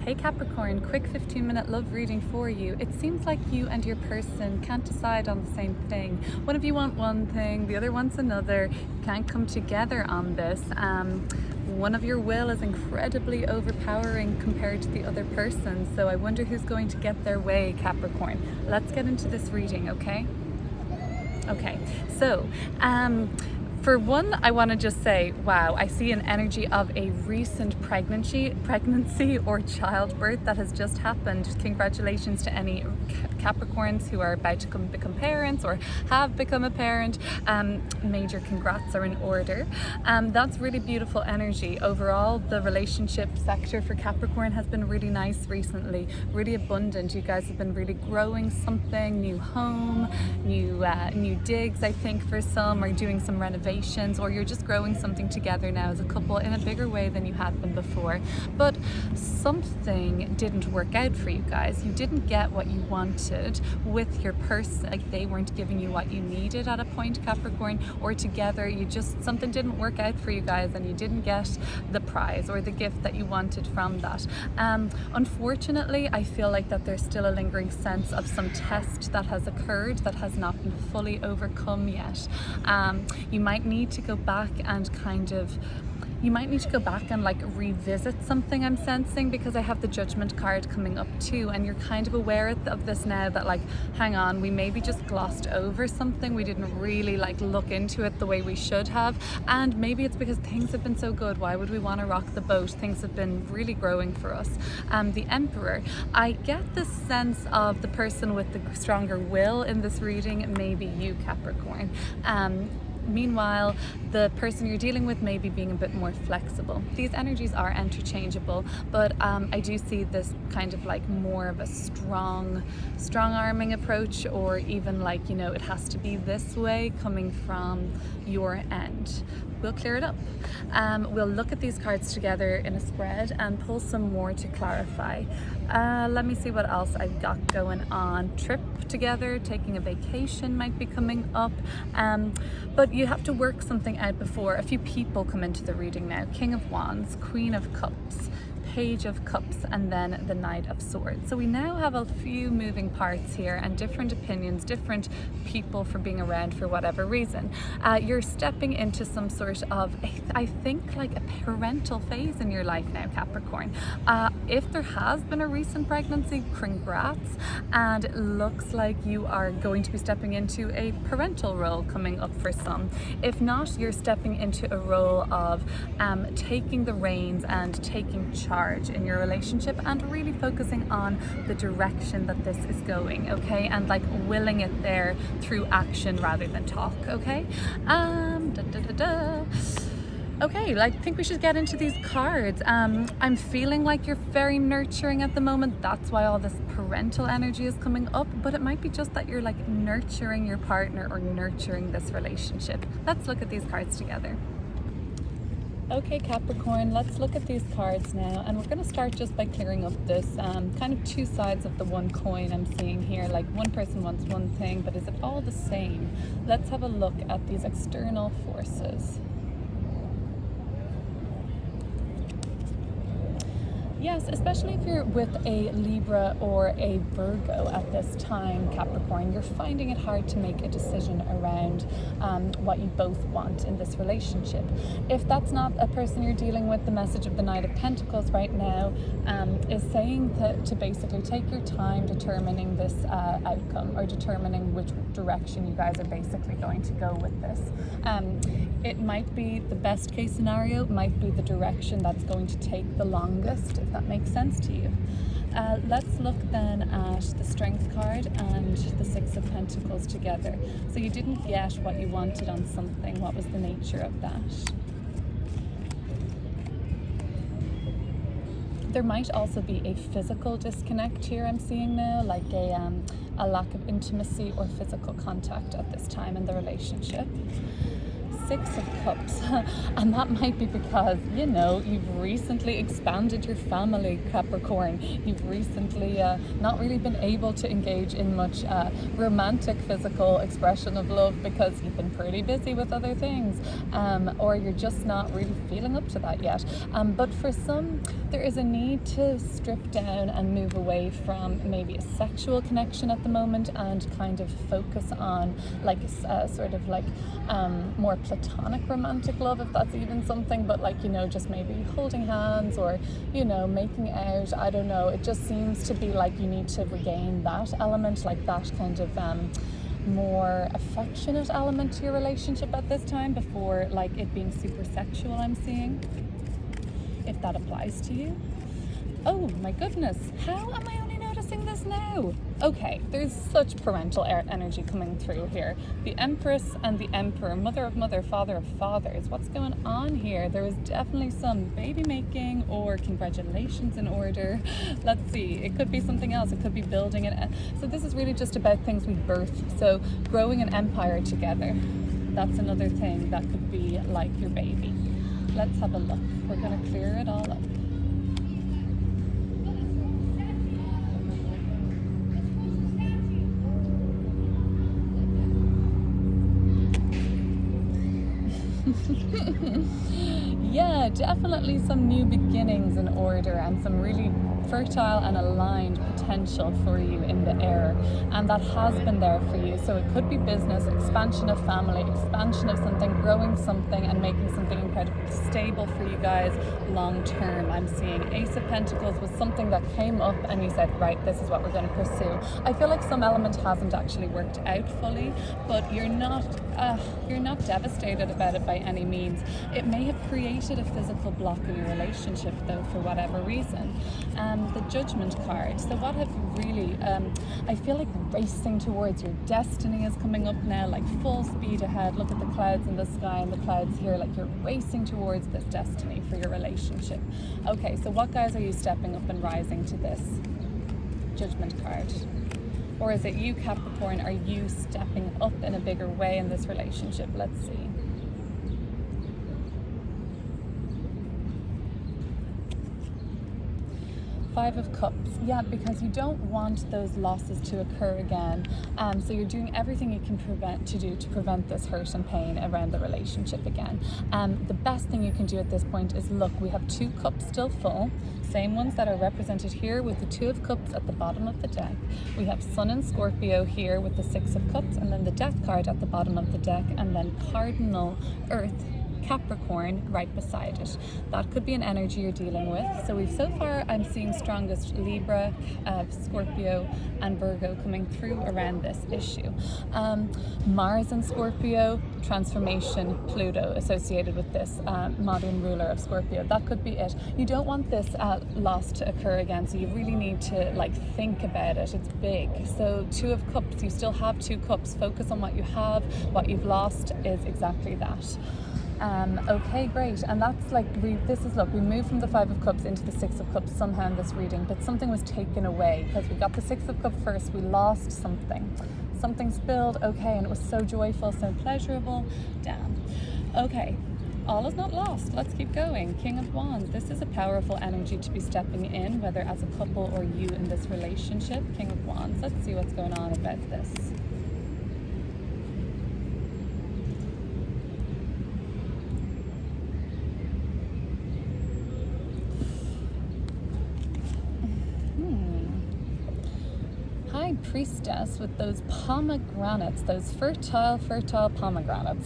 Hey Capricorn, quick 15-minute love reading for you. It seems like you and your person can't decide on the same thing. One of you want one thing, the other wants another. You can't come together on this. One of your will is incredibly overpowering compared to the other person. So I wonder who's going to get their way, Capricorn. Let's get into this reading, okay? Okay, so for one, I want to just say, wow, I see an energy of a recent pregnancy or childbirth that has just happened. Congratulations to any Capricorns who are about to become parents or have become a parent. Major congrats are in order. That's really beautiful energy. Overall, the relationship sector for Capricorn has been really nice recently, really abundant. You guys have been really growing something, new home, new digs, I think for some, or doing some renovations, or you're just growing something together now as a couple in a bigger way than you had been before. But something didn't work out for you guys. You didn't get what you wanted with your person. Like, they weren't giving you what you needed at a point, Capricorn, or together something didn't work out for you guys and you didn't get the prize or the gift that you wanted from that. Unfortunately, I feel like that there's still a lingering sense of some test that has occurred that has not been fully overcome yet. You might need to go back and like revisit something, I'm sensing, because I have the Judgment card coming up too, and you're kind of aware of this now, that like, hang on, we maybe just glossed over something. We didn't really like look into it the way we should have, and maybe it's because things have been so good. Why would we want to rock the boat? Things have been really growing for us. The Emperor, I get the sense of the person with the stronger will in this reading, maybe you, Capricorn. Meanwhile, the person you're dealing with may be being a bit more flexible. These energies are interchangeable, but I do see this kind of like more of a strong arming approach, or even like, you know, it has to be this way coming from your end. We'll clear it up. We'll look at these cards together in a spread and pull some more to clarify. Let me see what else I've got going on. Trip together, taking a vacation might be coming up, but you have to work something out before. A few people come into the reading now. King of Wands, Queen of Cups, Page of Cups, and then the Knight of Swords. So we now have a few moving parts here and different opinions, different people for being around for whatever reason. You're stepping into some sort of, I think, like a parental phase in your life now, Capricorn. If there has been a recent pregnancy, congrats, and it looks like you are going to be stepping into a parental role coming up for some. If not, you're stepping into a role of taking the reins and taking charge in your relationship and really focusing on the direction that this is going, okay? And like willing it there through action rather than talk, okay? Okay, I think we should get into these cards. I'm feeling like you're very nurturing at the moment. That's why all this parental energy is coming up, but it might be just that you're like nurturing your partner or nurturing this relationship. Let's look at these cards together. Okay, Capricorn, let's look at these cards now, and we're going to start just by clearing up this kind of two sides of the one coin I'm seeing here. Like, one person wants one thing, but is it all the same? Let's have a look at these external forces. Yes, especially if you're with a Libra or a Virgo at this time, Capricorn, you're finding it hard to make a decision around what you both want in this relationship. If that's not a person you're dealing with, the message of the Knight of Pentacles right now is saying to basically take your time determining this outcome, or determining which direction you guys are basically going to go with this. It might be the best case scenario, it might be the direction that's going to take the longest, if that makes sense to you. Let's look then at the Strength card and the Six of Pentacles together. So you didn't get what you wanted on something. What was the nature of that? There might also be a physical disconnect here I'm seeing now, like a lack of intimacy or physical contact at this time in the relationship. Six of Cups. And that might be because, you know, you've recently expanded your family, Capricorn. You've recently not really been able to engage in much romantic physical expression of love because you've been pretty busy with other things, or you're just not really feeling up to that yet. But for some, there is a need to strip down and move away from maybe a sexual connection at the moment and kind of focus on like sort of like more platonic romantic love, if that's even something, but like, you know, just maybe holding hands or, you know, making out. I don't know, it just seems to be like you need to regain that element, like that kind of more affectionate element to your relationship at this time before like it being super sexual, I'm seeing, if that applies to you. Oh my goodness, how am I only noticing this now? Okay, there's such parental energy coming through here. The Empress and the Emperor, mother of mother, father of fathers. What's going on here? There is definitely some baby making or congratulations in order. Let's see, it could be something else. It could be building it. So this is really just about things we birth. So growing an empire together. That's another thing that could be like your baby. Let's have a look. We're going to clear it all up. Yeah, definitely some new beginnings in order and some really fertile and aligned potential for you in the air, and that has been there for you. So it could be business, expansion of family, expansion of something, growing something and making something incredibly stable for you guys long term. I'm seeing Ace of Pentacles was something that came up and you said, right, this is what we're going to pursue. I feel like some element hasn't actually worked out fully, but you're not devastated about it by any means. It may have created a physical block in your relationship though, for whatever reason. The Judgment card. So what have you really, I feel like racing towards your destiny is coming up now, like full speed ahead. Look at the clouds in the sky and the clouds here, like you're racing towards this destiny for your relationship. Okay, so what guys are you stepping up and rising to this Judgment card? Or is it you, Capricorn? Are you stepping up in a bigger way in this relationship? Let's see. Five of Cups. Yeah, because you don't want those losses to occur again. So you're doing everything you can prevent this hurt and pain around the relationship again. The best thing you can do at this point is look, we have 2 cups still full. Same ones that are represented here with the 2 of Cups at the bottom of the deck. We have Sun and Scorpio here with the 6 of Cups, and then the Death card at the bottom of the deck, and then Cardinal Earth Capricorn right beside it. That could be an energy you're dealing with. So far I'm seeing strongest Libra, Scorpio and Virgo coming through around this issue. Mars and Scorpio, transformation, Pluto associated with this modern ruler of Scorpio. That could be it. You don't want this loss to occur again, so you really need to like think about it. It's big. So 2 of Cups, you still have 2 cups. Focus on what you have. What you've lost is exactly that. Okay, great. And that's like, we moved from the 5 of Cups into the 6 of Cups somehow in this reading, but something was taken away because we got the 6 of Cups first, we lost something. Something spilled, okay, and it was so joyful, so pleasurable. Damn. Okay, all is not lost. Let's keep going. King of Wands. This is a powerful energy to be stepping in, whether as a couple or you in this relationship. King of Wands. Let's see what's going on about this. High Priestess with those pomegranates, those fertile pomegranates.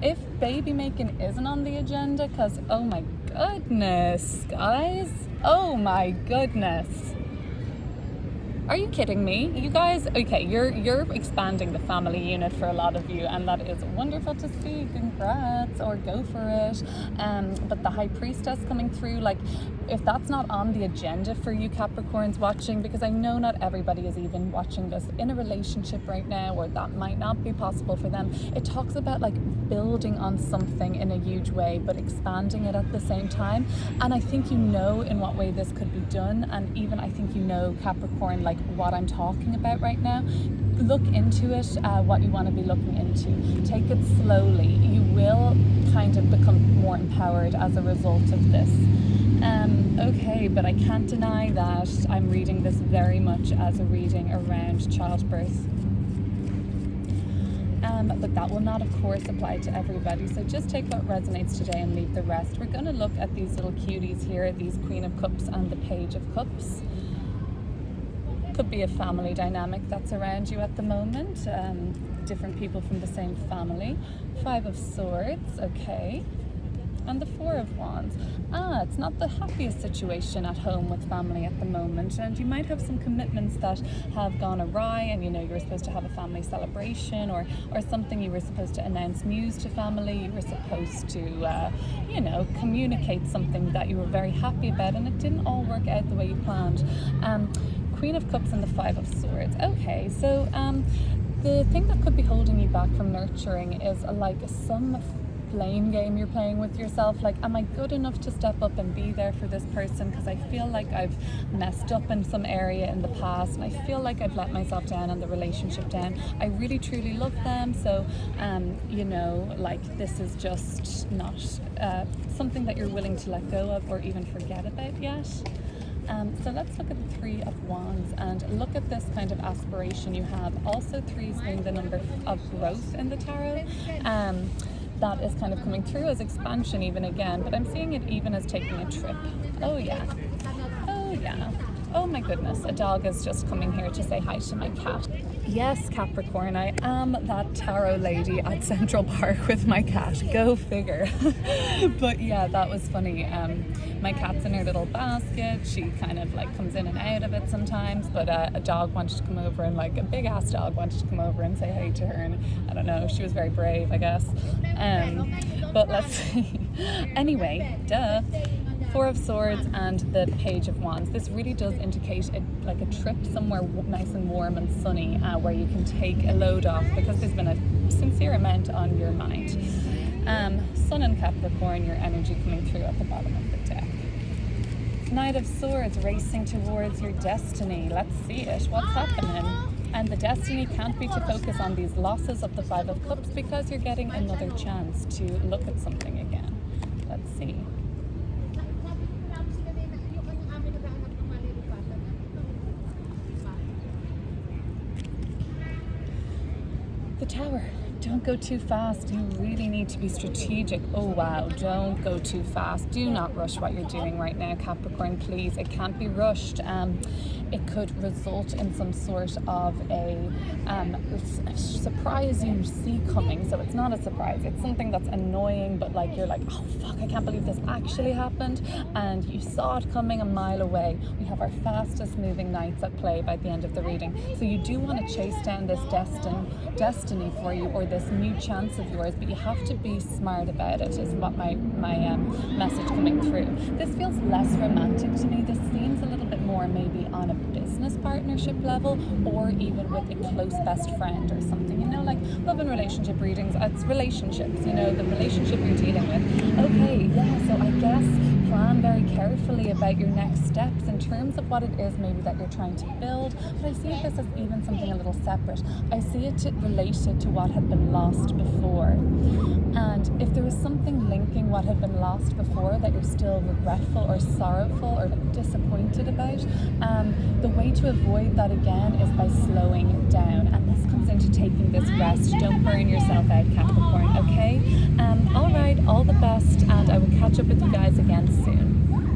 If baby making isn't on the agenda, because oh my goodness, guys, oh my goodness. Are you kidding me? You guys, okay, you're expanding the family unit for a lot of you, and that is wonderful to see. Congrats, or go for it. But the High Priestess coming through, like, if that's not on the agenda for you Capricorns watching, because I know not everybody is even watching this in a relationship right now, or that might not be possible for them. It talks about like building on something in a huge way, but expanding it at the same time. And I think you know in what way this could be done, and even I think you know, Capricorn, like like what I'm talking about right now, look into it, what you want to be looking into. Take it slowly. You will kind of become more empowered as a result of this. Okay, but I can't deny that I'm reading this very much as a reading around childbirth. But that will not, of course, apply to everybody. So just take what resonates today and leave the rest. We're going to look at these little cuties here, these Queen of Cups and the Page of Cups. Could be a family dynamic that's around you at the moment. Different people from the same family. 5 of Swords, okay. And the 4 of Wands. It's not the happiest situation at home with family at the moment, and you might have some commitments that have gone awry, and you were supposed to have a family celebration or something. You were supposed to announce news to family. You were supposed to communicate something that you were very happy about, and it didn't all work out the way you planned. Queen of Cups and the 5 of Swords. Okay, so the thing that could be holding you back from nurturing is like some blame game you're playing with yourself. Like, am I good enough to step up and be there for this person? Because I feel like I've messed up in some area in the past, and I feel like I've let myself down and the relationship down. I really truly love them, so like this is just not something that you're willing to let go of or even forget about yet. So let's look at the 3 of Wands and look at this kind of aspiration you have. Also 3s being the number of growth in the tarot. That is kind of coming through as expansion even again, but I'm seeing it even as taking a trip. Oh yeah. Oh my goodness, a dog is just coming here to say hi to my cat. Yes, Capricorn, I am that tarot lady at Central Park with my cat. Go figure. But yeah, that was funny. My cat's in her little basket. She kind of like comes in and out of it sometimes, but a dog wanted to come over, and like a big ass dog wanted to come over and say hi to her, and I don't know, she was very brave, I guess. But let's see. Anyway, 4 of Swords and the Page of Wands. This really does indicate like a trip somewhere nice and warm and sunny, where you can take a load off, because there's been a sincere amount on your mind. Sun and Capricorn, your energy coming through at the bottom of the deck. Knight of Swords, racing towards your destiny. Let's see it. What's happening? And the destiny can't be to focus on these losses of the 5 of Cups, because you're getting another chance to look at something again. Let's see. The Tower. Don't go too fast. You really need to be strategic. Oh wow, don't go too fast. Do not rush what you're doing right now, Capricorn, please. It can't be rushed. It could result in some sort of a surprise you see coming. So it's not a surprise. It's something that's annoying, but like you're like, oh fuck, I can't believe this actually happened. And you saw it coming a mile away. We have our fastest moving knights at play by the end of the reading. So you do want to chase down this destiny for you, or this new chance of yours, but you have to be smart about it, is what my message coming through. This feels less romantic to me. This seems a little bit more maybe on a business partnership level, or even with a close best friend or something, like love and relationship readings. It's relationships, the relationship you're dealing with. Okay, yeah, so I guess plan very carefully about your next steps in terms of what it is maybe that you're trying to build, but I see this as even something a little separate. I see it related to what had been lost before, and if there was something linking what had been lost before that you're still regretful or sorrowful or disappointed about, the way to avoid that again is by slowing down, and this comes into taking this rest. Don't burn yourself out, Capricorn, okay? All right, all the best, and I will catch up with you guys again soon.